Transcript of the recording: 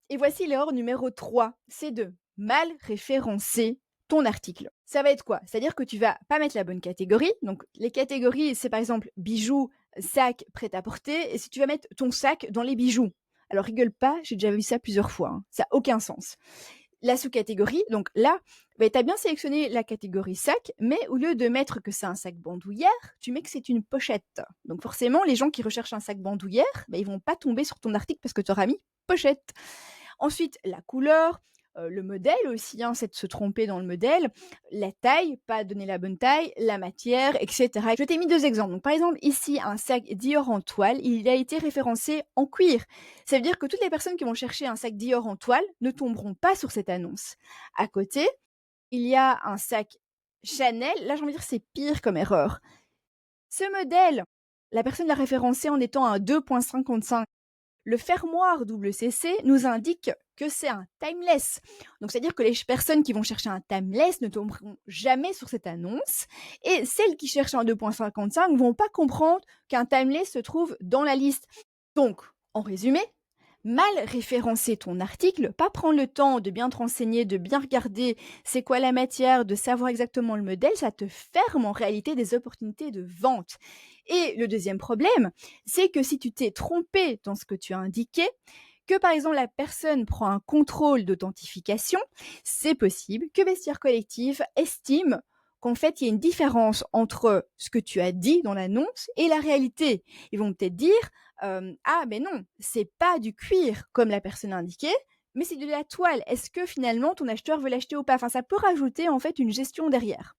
Et voici l'erreur numéro 3, c'est de mal référencer ton article. Ça va être quoi? C'est-à-dire que tu vas pas mettre la bonne catégorie. Donc les catégories, c'est par exemple bijoux, sac, prêt-à-porter. Et si tu vas mettre ton sac dans les bijoux, alors rigole pas, j'ai déjà vu ça plusieurs fois, hein, ça a aucun sens. La sous-catégorie, donc là, bah, tu as bien sélectionné la catégorie sac, mais au lieu de mettre que c'est un sac bandoulière, tu mets que c'est une pochette. Donc forcément, les gens qui recherchent un sac bandoulière, bah, ils vont pas tomber sur ton article parce que tu auras mis pochette. Ensuite, la couleur, le modèle aussi, hein, c'est de se tromper dans le modèle, la taille, pas donner la bonne taille, la matière, et cetera. Je t'ai mis 2 exemples. Donc par exemple, ici, un sac Dior en toile, il a été référencé en cuir. Ça veut dire que toutes les personnes qui vont chercher un sac Dior en toile ne tomberont pas sur cette annonce. À côté, il y a un sac Chanel. Là, j'ai envie de dire, c'est pire comme erreur. Ce modèle, la personne l'a référencé en étant un 2.55. Le fermoir WCC nous indique que c'est un timeless. Donc, c'est-à-dire que les personnes qui vont chercher un timeless ne tomberont jamais sur cette annonce. Et celles qui cherchent un 2.55 ne vont pas comprendre qu'un timeless se trouve dans la liste. Donc, en résumé, mal référencer ton article, pas prendre le temps de bien te renseigner, de bien regarder c'est quoi la matière, de savoir exactement le modèle, ça te ferme en réalité des opportunités de vente. Et le deuxième problème, c'est que si tu t'es trompé dans ce que tu as indiqué, que par exemple la personne prend un contrôle d'authentification, c'est possible que Vestiaire Collectif estime qu'en fait il y a une différence entre ce que tu as dit dans l'annonce et la réalité. Ils vont peut-être dire ah mais non, c'est pas du cuir comme la personne a indiqué, mais c'est de la toile. Est-ce que finalement ton acheteur veut l'acheter ou pas? Enfin, ça peut rajouter en fait une gestion derrière.